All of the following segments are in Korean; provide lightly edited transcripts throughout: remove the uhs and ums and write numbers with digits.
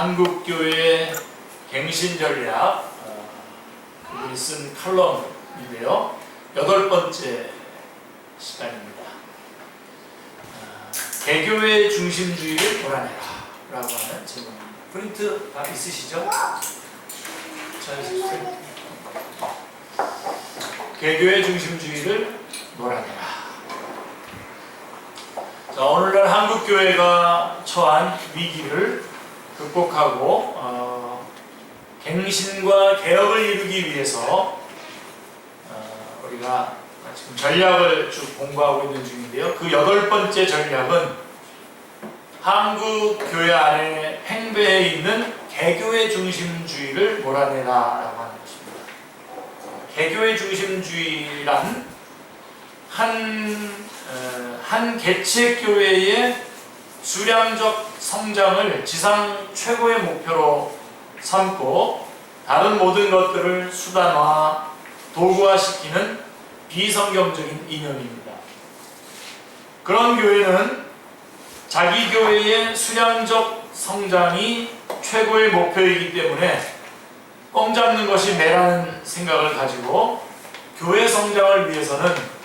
한국교회 갱신전략 그분이 쓴 칼럼인데요. 8번째 시간입니다. 개교회 중심주의를 몰아내라 라고 하는 제목입니다. 프린트 다 있으시죠? 찾으셨어요? 개교회 중심주의를 몰아내라. 자, 오늘날 한국교회가 처한 위기를 극복하고 갱신과 개혁을 이루기 위해서 우리가 지금 전략을 쭉 공부하고 있는 중인데요. 그 8번째 전략은 한국교회 안에 팽배해 있는 개교회 중심주의를 몰아내라라고 하는 것입니다. 개교회 중심주의란 한 개체교회의 수량적 성장을 지상 최고의 목표로 삼고 다른 모든 것들을 수단화, 도구화시키는 비성경적인 이념입니다. 그런 교회는 자기 교회의 수량적 성장이 최고의 목표이기 때문에 뻥 잡는 것이 매라는 생각을 가지고 교회 성장을 위해서는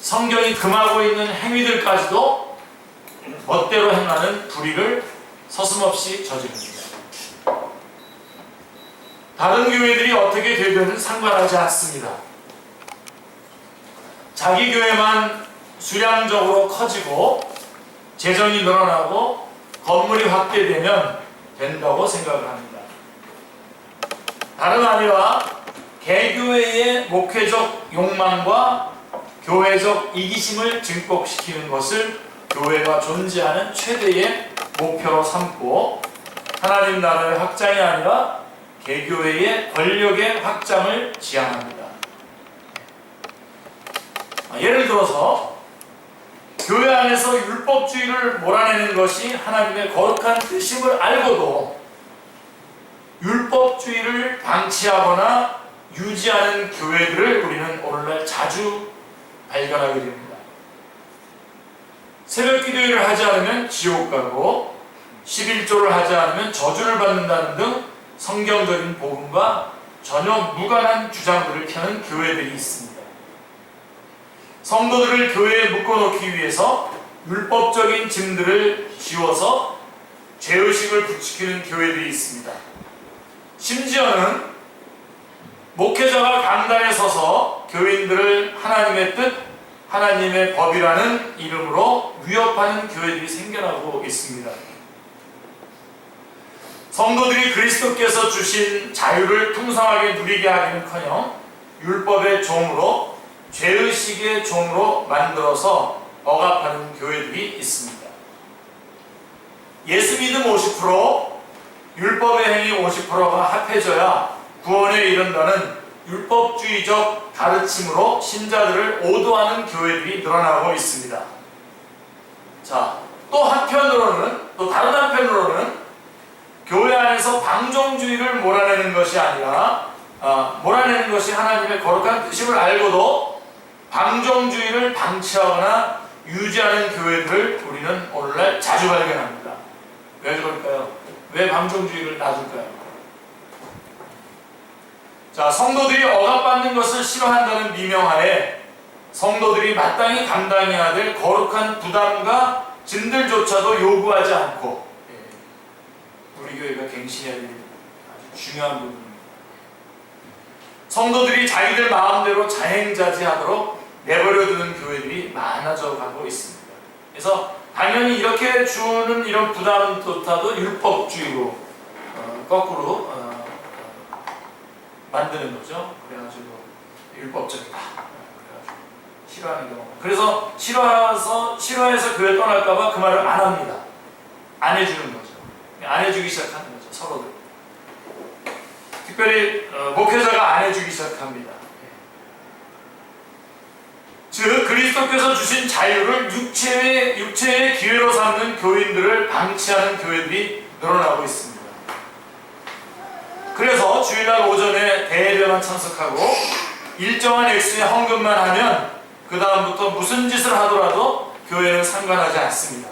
성경이 금하고 있는 행위들까지도 멋대로 행하는 불의를 서슴없이 저지릅니다. 다른 교회들이 어떻게 되든 상관하지 않습니다. 자기 교회만 수량적으로 커지고 재정이 늘어나고 건물이 확대되면 된다고 생각을 합니다. 다름 아니라 개교회의 목회적 욕망과 교회적 이기심을 증폭시키는 것을 교회가 존재하는 최대의 목표로 삼고 하나님 나라의 확장이 아니라 개교회의 권력의 확장을 지향합니다. 예를 들어서 교회 안에서 율법주의를 몰아내는 것이 하나님의 거룩한 뜻임을 알고도 율법주의를 방치하거나 유지하는 교회들을 우리는 오늘날 자주 발견하게 됩니다. 새벽 기도회를 하지 않으면 지옥 가고 11조를 하지 않으면 저주를 받는다는 등 성경적인 복음과 전혀 무관한 주장들을 펴는 교회들이 있습니다. 성도들을 교회에 묶어놓기 위해서 율법적인 짐들을 지워서 죄의식을 부추기는 교회들이 있습니다. 심지어는 목회자가 강단에 서서 교인들을 하나님의 뜻, 하나님의 법이라는 이름으로 위협하는 교회들이 생겨나고 있습니다. 성도들이 그리스도께서 주신 자유를 풍성하게 누리게 하기는커녕 율법의 종으로 죄의식의 종으로 만들어서 억압하는 교회들이 있습니다. 예수 믿음 50%, 율법의 행위 50%가 합해져야 구원에 이른다는 율법주의적 가르침으로 신자들을 오도하는 교회들이 늘어나고 있습니다. 자, 또 다른 한편으로는 교회 안에서 방종주의를 몰아내는 것이 아니라 몰아내는 것이 하나님의 거룩한 뜻임을 알고도 방종주의를 방치하거나 유지하는 교회들을 우리는 오늘날 자주 발견합니다. 왜 그럴까요? 왜 방종주의를 놔둘까요? 자, 성도들이 억압받는 것을 싫어한다는 미명하에 성도들이 마땅히 감당해야 될 거룩한 부담과 짐들조차도 요구하지 않고 우리 교회가 갱신해야 될 아주 중요한 부분입니다. 성도들이 자기들 마음대로 자행자지하도록 내버려두는 교회들이 많아져 가고 있습니다. 그래서 당연히 이렇게 주는 이런 부담조차도 율법주의로 거꾸로 만드는 거죠. 그래가지고 율법적이다. 그래가지고 싫어하는 경우. 그래서 싫어해서 교회 떠날까봐 그 말을 안 합니다. 안 해주는 거죠. 안 해주기 시작하는 거죠. 서로들. 특별히 목회자가 안 해주기 시작합니다. 즉 그리스도께서 주신 자유를 육체의 기회로 삼는 교인들을 방치하는 교회들이 늘어나고 있습니다. 그래서 주일날 오전에 대예배만 참석하고 일정한 액수의 헌금만 하면 그 다음부터 무슨 짓을 하더라도 교회는 상관하지 않습니다.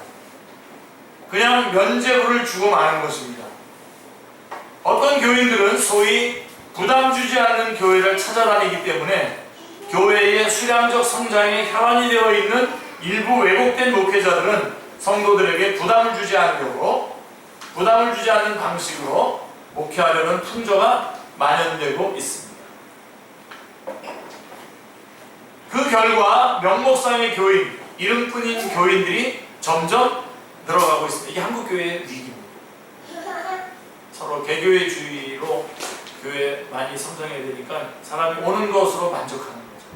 그냥 면죄부를 주고 마는 것입니다. 어떤 교인들은 소위 부담 주지 않는 교회를 찾아다니기 때문에 교회의 수량적 성장에 혈안이 되어 있는 일부 왜곡된 목회자들은 성도들에게 부담을 주지 않으려고, 부담을 주지 않는 방식으로 목회하려는 풍조가 만연되고 있습니다. 그 결과 명목상의 교인, 이름뿐인 교인들이 점점 늘어가고 있습니다. 이게 한국교회의 위기입니다. 서로 개교회주의로 교회 많이 성장해야 되니까 사람이 오는 것으로 만족하는 거죠.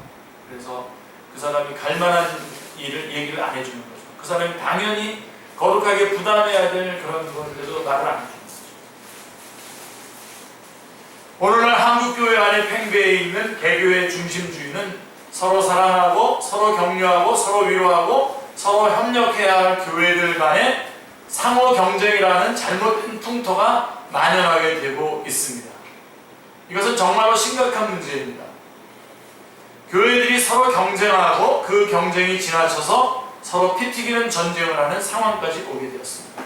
그래서 그 사람이 갈 만한 일을 얘기를 안 해주는 거죠. 그 사람이 당연히 거룩하게 부담해야 될 그런 건데도 말을 안 해주는 거죠. 오늘날 한국교회 안에 팽배해 있는 개교의 중심주의는 서로 사랑하고 서로 격려하고 서로 위로하고 서로 협력해야 할 교회들 간의 상호 경쟁이라는 잘못된 풍토가 만연하게 되고 있습니다. 이것은 정말로 심각한 문제입니다. 교회들이 서로 경쟁하고 그 경쟁이 지나쳐서 서로 피튀기는 전쟁을 하는 상황까지 오게 되었습니다.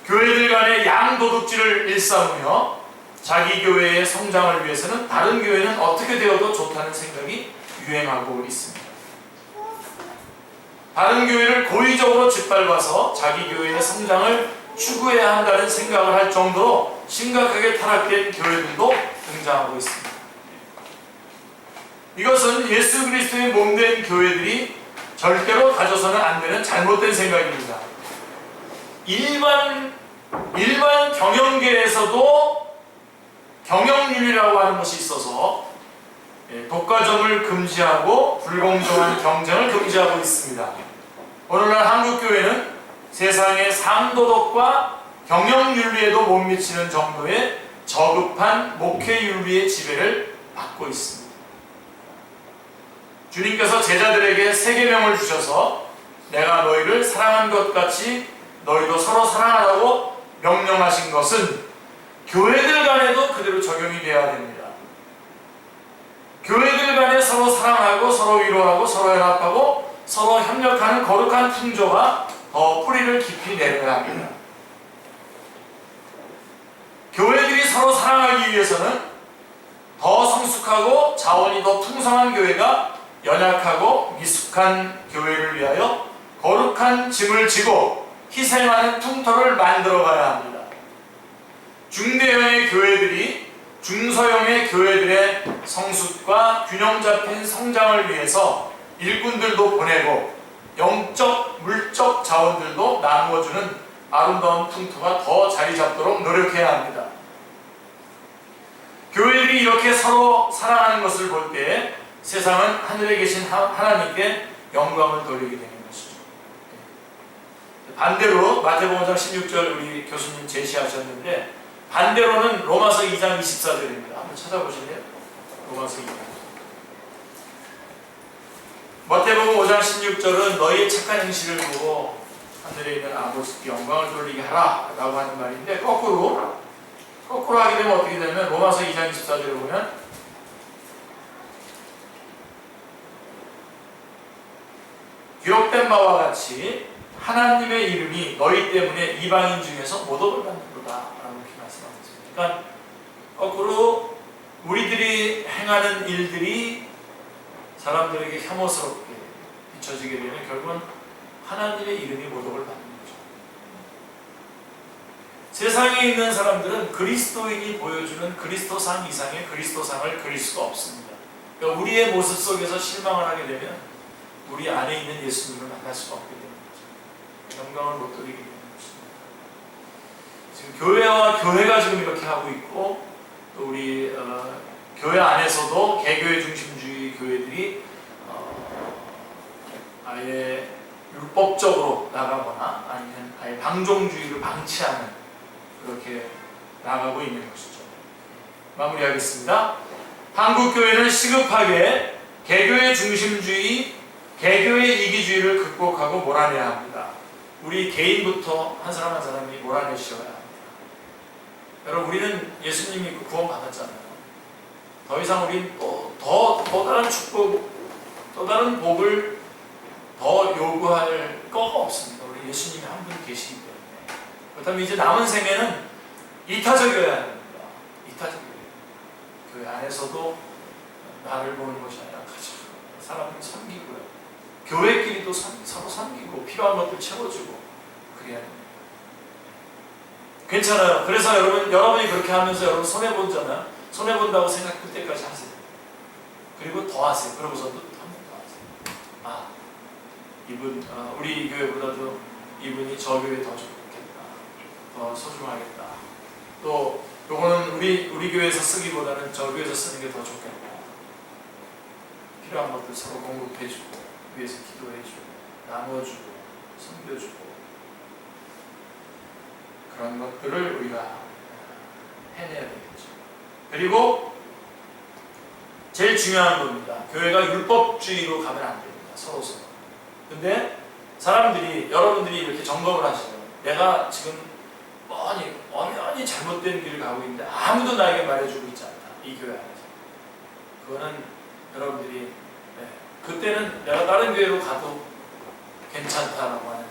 교회들 간의 양도둑질을 일삼으며 자기 교회의 성장을 위해서는 다른 교회는 어떻게 되어도 좋다는 생각이 유행하고 있습니다. 다른 교회를 고의적으로 짓밟아서 자기 교회의 성장을 추구해야 한다는 생각을 할 정도로 심각하게 타락된 교회들도 등장하고 있습니다. 이것은 예수 그리스도의 몸된 교회들이 절대로 가져서는 안 되는 잘못된 생각입니다. 일반 경영계에서도 경영윤리라고 하는 것이 있어서 독과점을 금지하고 불공정한 경쟁을 금지하고 있습니다. 오늘날 한국교회는 세상의 상도덕과 경영윤리에도 못 미치는 정도의 저급한 목회윤리의 지배를 받고 있습니다. 주님께서 제자들에게 세 계명을 주셔서 내가 너희를 사랑한 것 같이 너희도 서로 사랑하라고 명령하신 것은 교회들 간에도 그대로 적용이 되어야 됩니다. 교회들 간에 서로 사랑하고 서로 위로하고 서로 연합하고 서로 협력하는 거룩한 풍조가 더 뿌리를 깊이 내려야 합니다. 교회들이 서로 사랑하기 위해서는 더 성숙하고 자원이 더 풍성한 교회가 연약하고 미숙한 교회를 위하여 거룩한 짐을 지고 희생하는 풍토를 만들어가야 합니다. 중대형의 교회들이 중소형의 교회들의 성숙과 균형 잡힌 성장을 위해서 일꾼들도 보내고 영적, 물적 자원들도 나누어주는 아름다운 풍토가 더 자리 잡도록 노력해야 합니다. 교회들이 이렇게 서로 사랑하는 것을 볼 때 세상은 하늘에 계신 하나님께 영광을 돌리게 되는 것이죠. 반대로 마태복음 5장 16절 우리 교수님 제시하셨는데 반대로는 로마서 2장 24절입니다. 한번 찾아보실래요? 로마서 2장. 마태복음 5장 16절은 너희의 착한 행실을 보고 하늘에 있는 아버지께 영광을 돌리게 하라 라고 하는 말인데 거꾸로 하게 되면 어떻게 되면 로마서 2장 24절을 보면 기록된 바와 같이 하나님의 이름이 너희 때문에 이방인 중에서 모독을 받는도다 라고 이렇게 말씀하고 있습니다. 그러니까 거꾸로 우리들이 행하는 일들이 사람들에게 혐오스럽게 비춰지게 되면 결국은 하나님의 이름이 모독을 받는 거죠. 세상에 있는 사람들은 그리스도인이 보여주는 그리스도상 이상의 그리스도상을 그릴 수가 없습니다. 그러니까 우리의 모습 속에서 실망을 하게 되면 우리 안에 있는 예수님을 만날 수가 없게 되는 거죠. 영광을 못 돌리게 되는 것입니다. 지금 교회와 교회가 지금 이렇게 하고 있고 또 우리 교회 안에서도 개교회 중심주의 교회들이 아예 율법적으로 나가거나 아니면 아예 방종주의를 방치하는 그렇게 나가고 있는 것이죠. 마무리하겠습니다. 한국교회는 시급하게 개교의 중심주의, 개교의 이기주의를 극복하고 몰아내야 합니다. 우리 개인부터 한 사람 한 사람이 몰아내셔야 합니다. 여러분 우리는 예수님이 구원 받았잖아요. 더 이상 우리는 또 다른 축복, 또 다른 복을 더 요구할 거가 없습니다. 우리 예수님이 한 분 계시기 때문에. 그렇다면 이제 남은 생애는 이타적이어야 합니다. 이타적이어야. 교회 안에서도 나를 보는 것이 아니라 가장 사람을 섬기고요. 교회끼리도 서로 섬기고 필요한 것들 채워주고 그래야 됩니다. 괜찮아요. 그래서 여러분이 그렇게 하면서 여러분 손해보잖아요. 손해본다고 생각할 때까지 하세요. 그리고 더 하세요. 그러고서도 한 번 더 하세요. 우리 교회보다도 이분이 저 교회 더 좋겠다. 더 소중하겠다. 또 요거는 우리 교회에서 쓰기보다는 저 교회에서 쓰는 게 더 좋겠다. 필요한 것들 서로 공급해주고 위해서 기도해주고 나눠주고 섬겨주고 그런 것들을 우리가 해내야 되겠죠. 그리고 제일 중요한 겁니다. 교회가 율법주의로 가면 안 됩니다. 서로. 근데 여러분들이 이렇게 점검을 하시죠. 내가 지금 엄연히 잘못된 길을 가고 있는데 아무도 나에게 말해주고 있지 않다. 이 교회 안에서. 그거는 여러분들이 그때는 내가 다른 교회로 가도 괜찮다라고 하는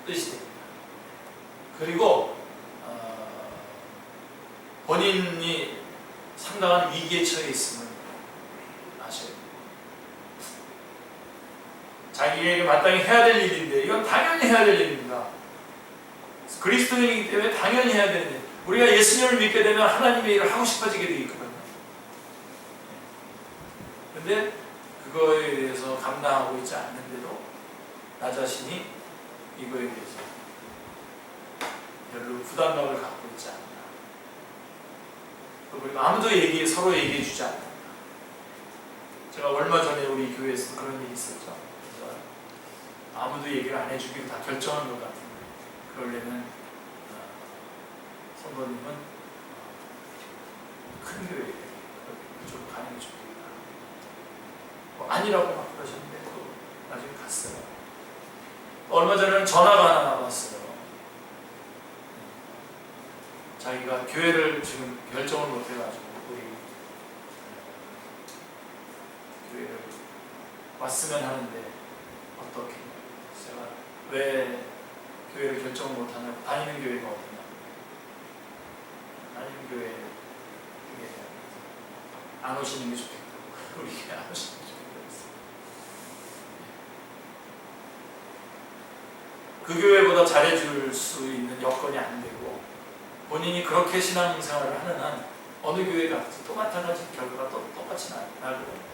뜻이 됩니다. 그리고 본인이 상당한 위기에 처해 있음을 아셔야 됩니다. 자기에게 마땅히 해야 될 일인데 이건 당연히 해야 될 일입니다. 그리스도인이기 때문에 당연히 해야 되는 일. 우리가 예수님을 믿게 되면 하나님의 일을 하고 싶어지게 되어 있거든요. 근데 그거에 대해서 감당하고 있지 않는데도 나 자신이 이거에 대해서 별로 부담감을 갖고 있지 않는다. 우리가 아무도 서로 얘기해 주지 않는다. 제가 얼마 전에 우리 교회에서 그런 일이 있었죠. 그래서 아무도 얘기를 안 해주기로 다 결정한 것 같은데 그러려면 성도님은 큰 교회 그쪽으로 가는 게 좋겠다. 아니라고 막 그러셨는데 또 나중에 갔어요. 얼마 전에는 전화가 하나 왔어요. 자기가 교회를 지금 결정을 못 해가지고 우리 교회를 왔으면 하는데 어떻게? 제가 왜 교회를 결정을 못 하냐고. 다니는 교회가 어디냐? 다니는 교회 안 오시는 게 좋겠다. 우리 교회 안 오시는 게 좋겠다. 그 교회보다 잘해줄 수 있는 여건이 안 되고 본인이 그렇게 신앙생활을 하는 한 어느 교회 가도 또 마찬가지 결과가 똑같이 나거든요.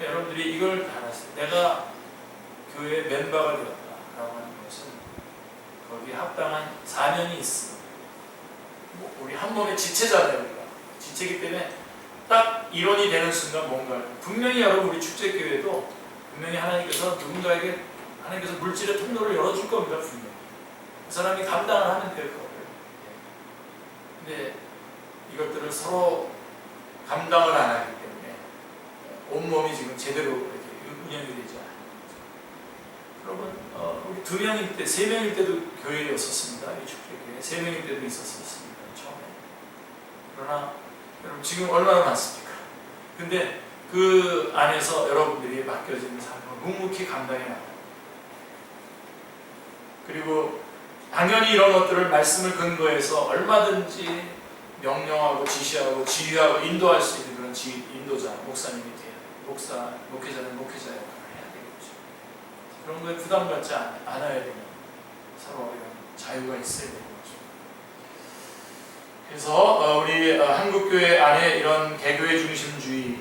여러분들이 이걸 다 알았어요. 내가 교회의 멤버가 되었다라고 하는 것은 거기에 합당한 사명이 있어. 우리 한 몸의 지체잖아요. 우리가 지체이기 때문에 딱 이론이 되는 순간 뭔가 분명히 여러분 우리 축제교회도 분명히 하나님께서 물질의 통로를 열어줄 겁니다. 분명히 그 사람이 감당을 하면 될 거예요. 근데 이것들을 서로 감당을 안 하기 때문에 온몸이 지금 제대로 이렇게 운영이 되지 않아요. 여러분 우리 2명일 때, 3명일 때도 교회였었습니다. 이 축제교회 3명일 때도 있었습니다. 처음에. 그러나 여러분 지금 얼마나 많습니까? 근데 그 안에서 여러분들이 맡겨지는 사명을 묵묵히 감당해 나가요. 그리고 당연히 이런 것들을 말씀을 근거해서 얼마든지 명령하고 지시하고 지휘하고 인도할 수 있는 그런 인도자, 목사님이 돼야 돼요. 목회자는 목회자 역할을 해야 되겠죠. 그런 거에 부담받지 않아야 되는 서로 이런 자유가 있어야 되는 거죠. 그래서 우리 한국교회 안에 이런 개교회 중심주의,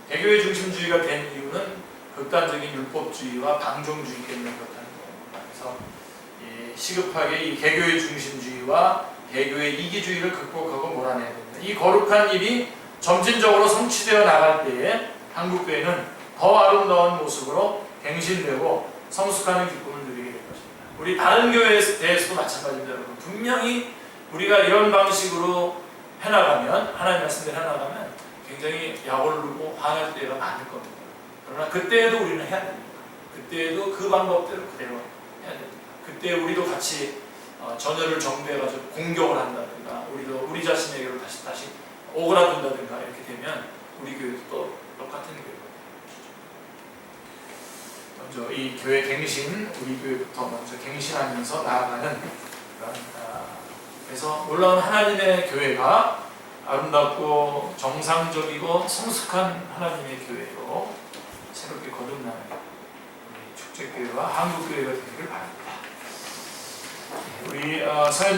개교회 중심주의가 된 이유는 극단적인 율법주의와 방종주의 때문에 그렇다는 겁니다. 그래서 시급하게 이 개교의 중심주의와 개교의 이기주의를 극복하고 몰아내야 됩니다. 이 거룩한 일이 점진적으로 성취되어 나갈 때에 한국교회는 더 아름다운 모습으로 갱신되고 성숙하는 기쁨을 누리게 될 것입니다. 우리 다른 교회에 대해서도 마찬가지입니다. 여러분. 분명히 우리가 이런 방식으로 해나가면, 하나님 말씀대로 해나가면 굉장히 약오르고 화날 때가 많을 겁니다. 그러나 그때에도 우리는 해야 됩니다. 그때에도 그 방법대로 그대로 해야 됩니다. 그때 우리도 같이 전열을 정비해가지고 공격을 한다든가, 우리 자신에게로 다시 오그라든다든가 이렇게 되면 우리 교회도 또 똑같은 교회가 되는 것이죠. 먼저 이 교회 갱신, 우리 교회부터 먼저 갱신하면서 나아가는 그런, 그래서 놀라운 하나님의 교회가 아름답고 정상적이고 성숙한 하나님의 교회로 새롭게 거듭나는 우리 축제교회와 한국교회가 되기를 바랍니다. 우리 사연